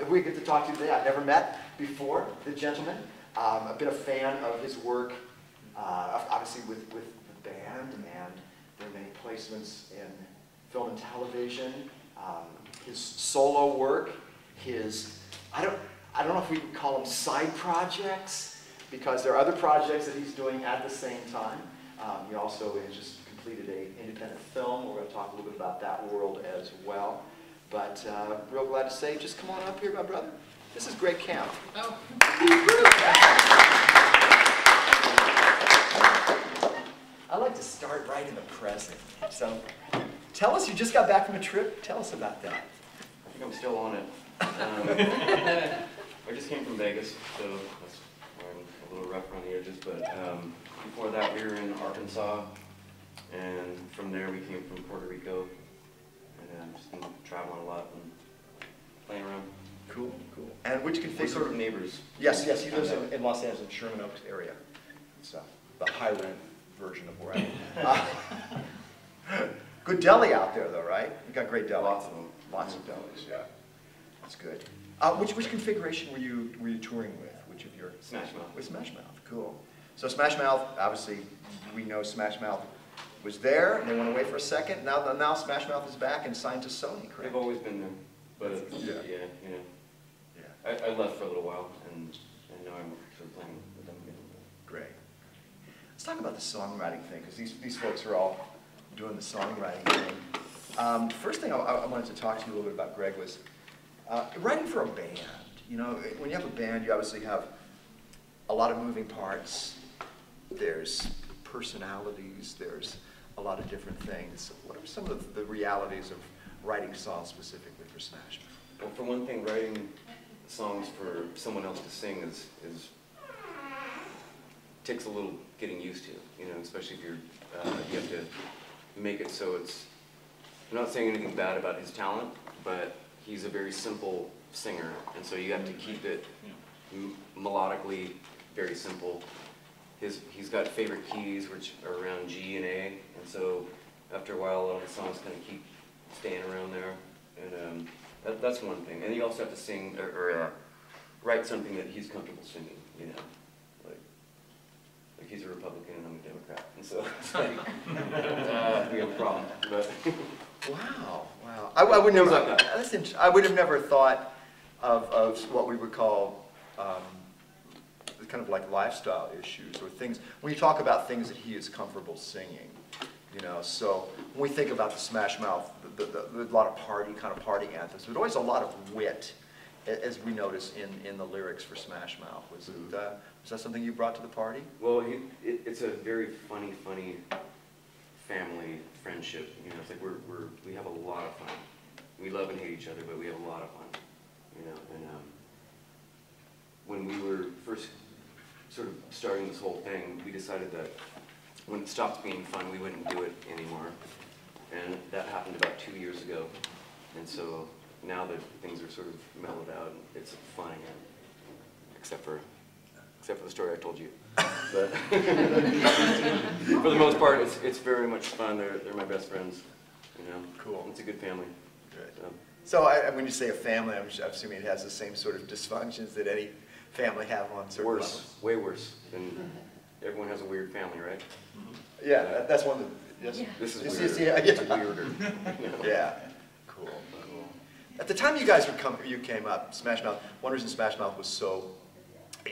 We get to talk to today. I've never met before the gentleman. I've been a fan of his work, obviously with the band, and there are many placements in film and television. His solo work, his I don't know if we would call them side projects, because there are other projects that he's doing at the same time. He also has just completed an independent film. We're going to talk a little bit about that world as well. But real glad to say, just come on up here, my brother. This is Greg Camp. Oh. I like to start right in the present. So tell us, you just got back from a trip. Tell us about that. I think I'm still on it. I just came from Vegas, so that's why I'm a little rough around the edges. But before that, we were in Arkansas, and from there we came from Puerto Rico. And just been traveling a lot and playing around. Cool, cool. And which configuration? We're sort of neighbors. Yes, yes, he lives in Los Angeles, Sherman Oaks area. So the high-rent version of where I am. Good deli out there, though, right? You got great deli. Lots of them. Lots of delis, yeah. That's good. Which configuration were you touring with? Which of your? Smashmouth. With Smashmouth, cool. So Smashmouth, obviously, we know Smashmouth was there, and they went away for a second. Now Smashmouth is back and signed to Sony, correct? They've always been there, but yeah, you know. Yeah. I left for a little while, and now I'm sort of playing with them again. Great. Let's talk about the songwriting thing, because these folks are all doing the songwriting thing. First thing I wanted to talk to you a little bit about, Greg, was writing for a band. You know, when you have a band, you obviously have a lot of moving parts. There's personalities. There's a lot of different things. What are some of the realities of writing songs specifically for Smashmouth? Well, for one thing, writing songs for someone else to sing is takes a little getting used to. You know, especially if you have to make it so it's. I'm not saying anything bad about his talent, but he's a very simple singer, and so you have to keep it melodically very simple. He's got favorite keys, which are around G and A, and so after a while, a lot of the songs kind of keep staying around there, and that's one thing. And you also have to sing or write something that he's comfortable singing. You know, like he's a Republican and I'm a Democrat, and so it's like we have a problem. But wow. I would never. That's interesting. I would have never thought of what we would call. Kind of like lifestyle issues or things, when you talk about things that he is comfortable singing, you know, so when we think about the Smashmouth, a lot of party anthems, there's always a lot of wit, as we notice in the lyrics for Smashmouth. Was that something you brought to the party? Well, it's a very funny family friendship. You know, it's like we have a lot of fun. We love and hate each other, but we have a lot of fun. You know, and when we were first sort of starting this whole thing, we decided that when it stopped being fun, we wouldn't do it anymore. And that happened about 2 years ago. And so now that things are sort of mellowed out, it's fun again. Except for the story I told you. But for the most part, it's very much fun. They're my best friends. You know, cool. It's a good family. Good. So when you say a family, I'm assuming it has the same sort of dysfunctions that any family have on certain levels. Way worse. And everyone has a weird family, right? Yeah, that's one of the. Yes. Yeah. This is weird. Yeah. It's weirder. Yeah. Cool. At the time you guys came up, Smashmouth. One reason Smashmouth was so,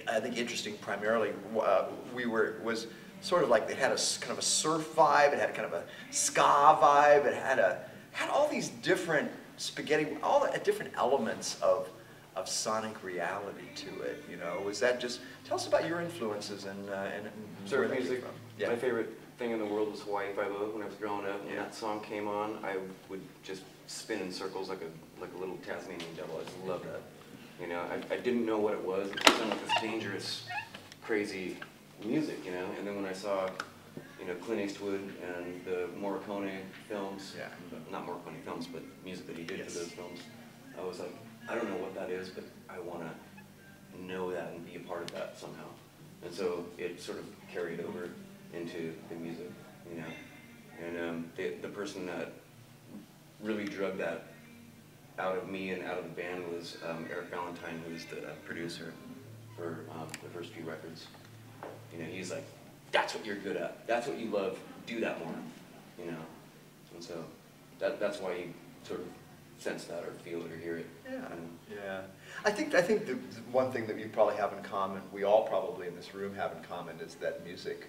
I think, interesting. Primarily, was sort of like it had a kind of a surf vibe. It had kind of a ska vibe. It had all these different all the different elements of sonic reality to it, you know. Was that just, tell us about your influences and surf music. Yeah. My favorite thing in the world was Hawaii 5-0 when I was growing up. When that song came on, I would just spin in circles like a little Tasmanian devil. I just loved that. You know, I didn't know what it was. It sounded like this dangerous, crazy music, you know. And then when I saw, you know, Clint Eastwood and the Morricone films, not Morricone films, but music that he did to those films, I was like, I don't know what that is, but I want to know that and be a part of that somehow. And so it sort of carried over into the music, you know. And the person that really drug that out of me and out of the band was Eric Valentine, who was the producer for the first few records. You know, he's like, that's what you're good at. That's what you love. Do that more. You know, and so that's why you sort of sense that or feel it or hear it. Yeah, you know? yeah. I think the one thing that you probably have in common, we all probably in this room have in common, is that music.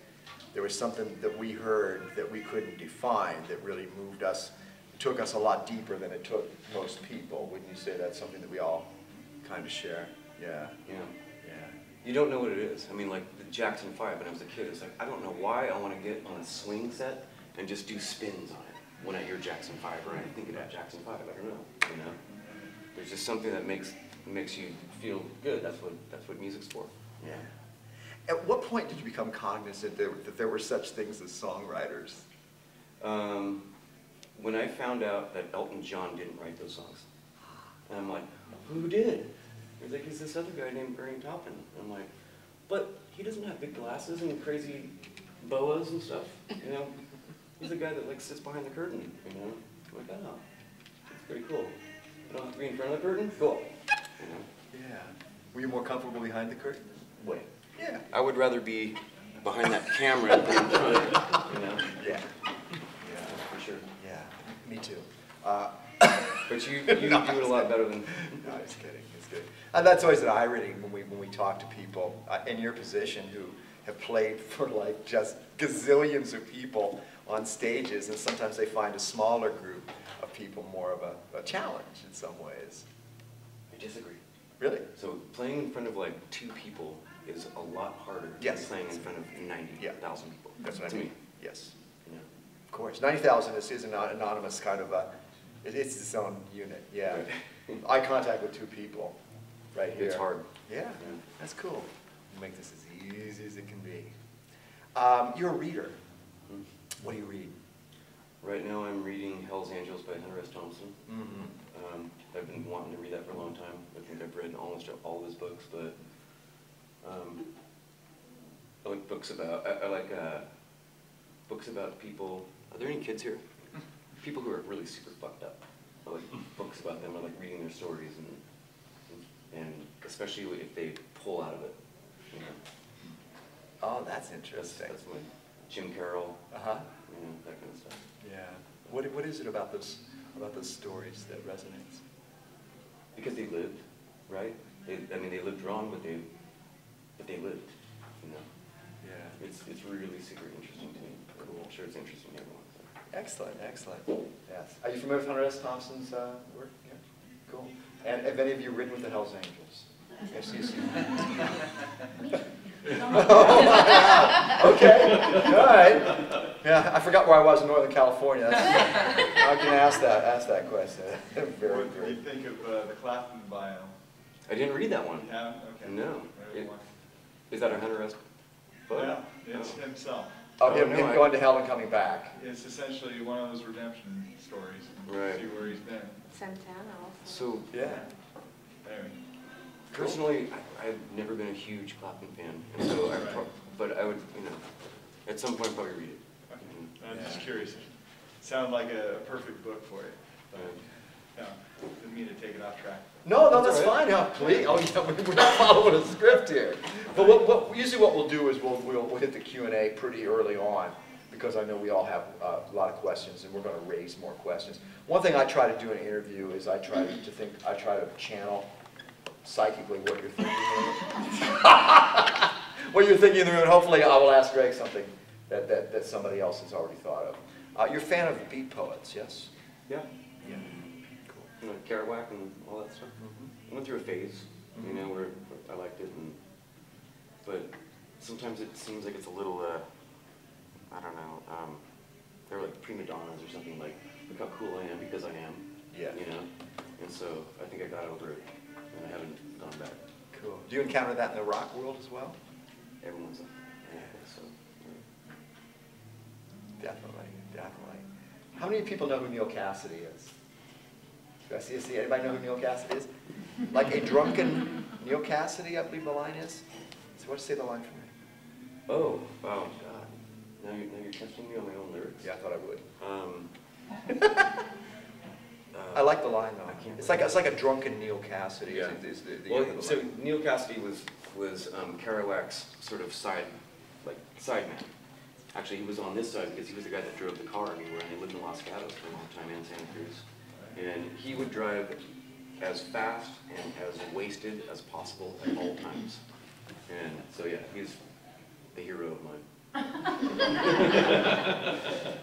There was something that we heard that we couldn't define that really moved us. It took us a lot deeper than it took most people. Wouldn't you say that's something that we all kind of share? Yeah. Yeah. Yeah. You don't know what it is. I mean, like the Jackson 5 when I was a kid, it's like, I don't know why I want to get on a swing set and just do spins on it when I hear Jackson 5 or I think about Jackson 5. I don't know, you know? There's just something that makes you feel good. That's what music's for. Yeah. At what point did you become cognizant that there were such things as songwriters? When I found out that Elton John didn't write those songs, and I'm like, who did? He's like, he's this other guy named Bernie Taupin. I'm like, but he doesn't have big glasses and crazy boas and stuff, you know? He's a guy that like sits behind the curtain, you know? I'm like, oh, that's pretty cool. I don't have to be in front of the curtain? Cool. You know? Yeah. Were you more comfortable behind the curtain? Wait. Yeah. I would rather be behind that camera than in front of it, you know? Yeah. Yeah, for sure. Yeah. Me too. But you do it a lot better than... No, just kidding. It's good. That's always an irony when we talk to people in your position who have played for like just gazillions of people on stages, and sometimes they find a smaller group of people more of a challenge in some ways. I disagree. Really? So playing in front of like 2 people is a lot harder Yes. than playing in front of 90,000 people. That's what I to mean. me. Yes. You know? Of course. 90,000 is an anonymous kind of it's its own unit. Yeah. Right. Eye contact with 2 people right here. It's hard. Yeah. That's cool. We'll make this as easy as it can be. You're a reader. Mm-hmm. What do you read? Right now I'm reading Hell's Angels by Hunter S. Thompson. Mm-hmm. I've been wanting to read that for a long time. I think I've read almost all of his books, but I like books about, I like books about people. Are there any kids here? People who are really super fucked up. I like books about them. I like reading their stories, and especially if they pull out of it. You know? Oh, that's interesting. That's my Jim Carroll. Uh-huh. You know, that kind of stuff. Yeah. What is it about those stories that resonates? Because they lived, right? I mean, they lived wrong, but they lived. You know. Yeah. It's really super interesting to me. Cool. I'm sure it's interesting to everyone. So. Excellent, excellent. Yes. Are you familiar with Hunter S. Thompson's work? Yeah. Cool. And have any of you written with the Hells Angels? FCC? Okay. All right. Yeah, I forgot where I was in Northern California. I can ask that question. Very What do you think of the Clapton bio? I didn't read that one. You haven't? Okay. No. Very well. Is that a Hunter S. book? Yeah, it's himself. Oh, him no, going to hell and coming back. It's essentially one of those redemption stories. Right. See where he's been. Santana also. So, Yeah. Anyway. personally, I've never been a huge Clapton fan, and so but I would, you know, at some point probably read it. Okay. I'm just curious. It sounded like a perfect book for it. But, yeah, didn't mean to take it off track. No, that's That's all fine. No, please. Oh, yeah, we're not following a script here. But usually what we'll do is we'll hit the Q&A pretty early on, because I know we all have a lot of questions, and we're going to raise more questions. One thing I try to do in an interview is I try to channel psychically what you're thinking. What you're thinking in the room, and hopefully I will ask Greg something that somebody else has already thought of. You're a fan of Beat Poets, yes? Yeah. Yeah. You know, Kerouac and all that stuff. I went through a phase, you know, where I liked it, but sometimes it seems like it's a little, I don't know, they're like prima donnas or something, like, look how cool I am because I am, Yeah. you know? And so I think I got over it, and I haven't gone back. Cool. Do you encounter that in the rock world as well? Everyone's like, yeah, so. Definitely, definitely. How many people know who Neil Cassidy is? Do I see anybody know who Neil Cassidy is? Like a drunken Neil Cassidy, I believe the line is. So what's say the line for me? Oh, wow, God. Now you're testing me on my own lyrics. Yeah, I thought I would. I like the line though. I can't It's like a drunken Neil Cassidy. Yeah. Is the Well, end of the so line. Neil Cassidy was Kerouac's sort of side man. Actually, he was on this side because he was the guy that drove the car anywhere, and they lived in Los Gatos for a long time and Santa Cruz. And he would drive as fast and as wasted as possible at all times. And so yeah, he's the hero of mine.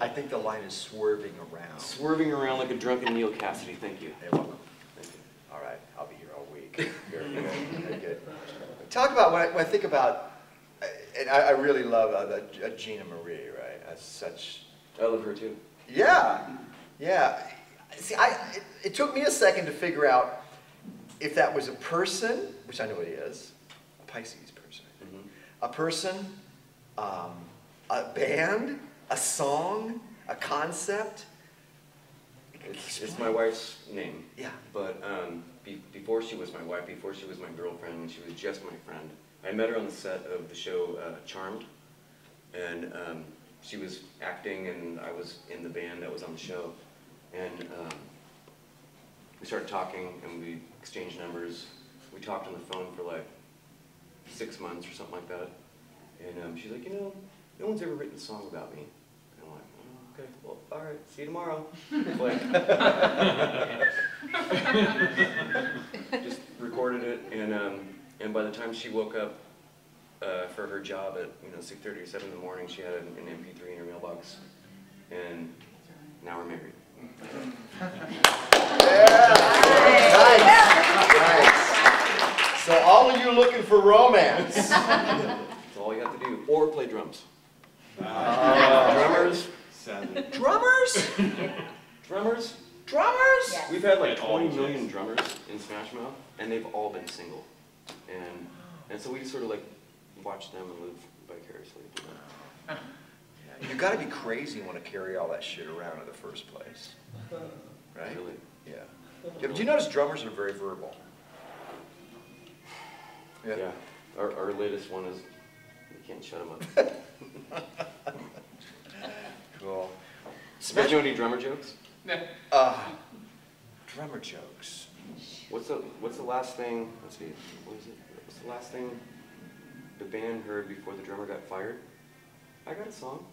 I think the line is swerving around. Swerving around like a drunken Neil Cassidy. Thank you. You're welcome. Thank you. All right, I'll be here all week. Very good. Very good. Talk about when I think about, and I really love Gina Marie, right? That's such. I love her too. Yeah, yeah. See, it took me a second to figure out if that was a person, which I know it is, a Pisces person, Mm-hmm. a person, a band, a song, a concept. It's my wife's name. Yeah. But before she was my wife, before she was my girlfriend, she was just my friend. I met her on the set of the show Charmed, and she was acting, and I was in the band that was on the show. And we started talking, and we exchanged numbers. We talked on the phone for like 6 months or something like that. And she's like, you know, no one's ever written a song about me. And I'm like, oh, okay, well, all right, see you tomorrow. Just recorded it, and by the time she woke up for her job at 6:30 or 7 in the morning, she had an MP3 in her mailbox, and now we're married. Yeah. Nice. So all of you looking for romance. That's all you have to do, or play drums. Drummers. Sadly. Drummers? Drummers. Drummers? Yes. We've had like At all 20 million ages. drummers in Smashmouth, and they've all been single. And so we just sort of like watch them and live vicariously. You got to be crazy and want to carry all that shit around in the first place, right? Really. Yeah. Yeah, but do you notice drummers are very verbal? Yeah. Our latest one is, you can't shut them up. Cool. You guys know any drummer jokes? Drummer jokes. What's the last thing, let's see, what is it? What's the last thing the band heard before the drummer got fired? I got a song.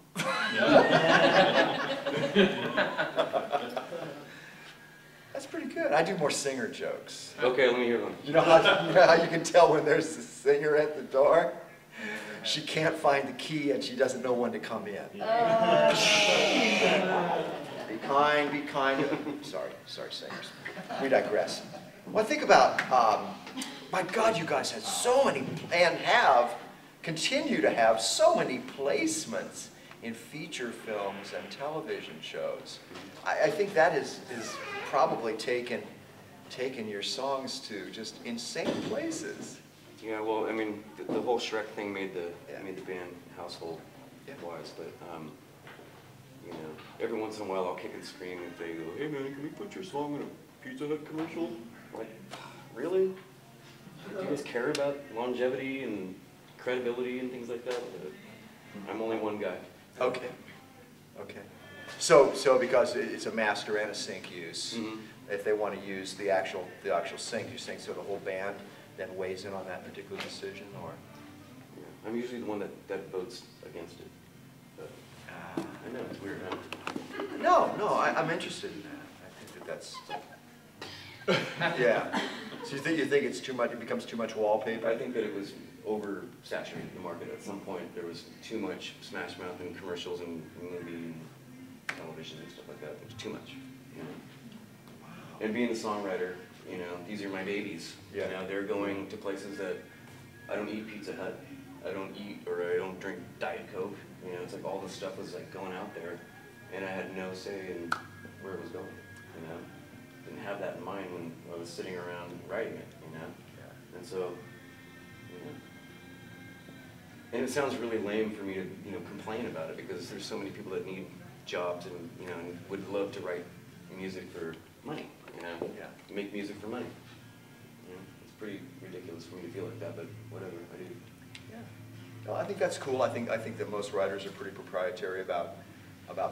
That's pretty good. I do more singer jokes. Okay, let me hear one. You know how you can tell when there's a singer at the door? She can't find the key and she doesn't know when to come in. Be kind, be kind. Sorry, singers. We digress. Well, think about, my God, you guys had so many, and continue to have so many placements in feature films and television shows. I think that is probably taken your songs to just insane places. Yeah, well, I mean, the whole Shrek thing made the band household Yeah. wise, but every once in a while I'll kick and scream if they go, "Hey man, can we put your song in a Pizza Hut commercial?" I'm like, really? Do you guys care about longevity and credibility and things like that? I'm only one guy. Okay. Okay. So because it's a master and a sync use, Mhm. if they want to use the actual sync, you sync so the whole band then weighs in on that particular decision, or? Yeah. I'm usually the one that votes against it. But I know it's weird, huh? No, I'm interested in that. I think that's. Yeah. So you think it's too much? It becomes too much wallpaper? I think that it was oversaturated the market at some point. There was too much Smashmouth and commercials and movie and television and stuff like that. It was too much. And being a songwriter, these are my babies. Yeah. They're going to places that I don't eat Pizza Hut. I don't eat or I don't drink Diet Coke. It's like all this stuff was like going out there, and I had no say in where it was going. Didn't have that in mind when I was sitting around writing it. Yeah. And so, and it sounds really lame for me to complain about it because there's so many people that need jobs and and would love to write music for money. Yeah. Make music for money. It's pretty ridiculous for me to feel like that, but whatever, I do. Yeah. No, I think that's cool. I think that most writers are pretty proprietary about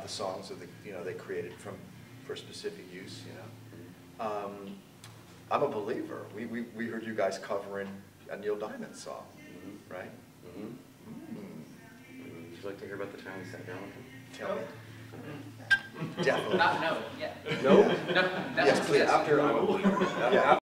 the songs that they created for specific use. I'm a believer. We heard you guys covering a Neil Diamond song, right? Mm-hmm. Would you like to hear about the time we sat down with him? Tell me. Definitely. No, yeah. No? No, Yes, please. After, Yeah.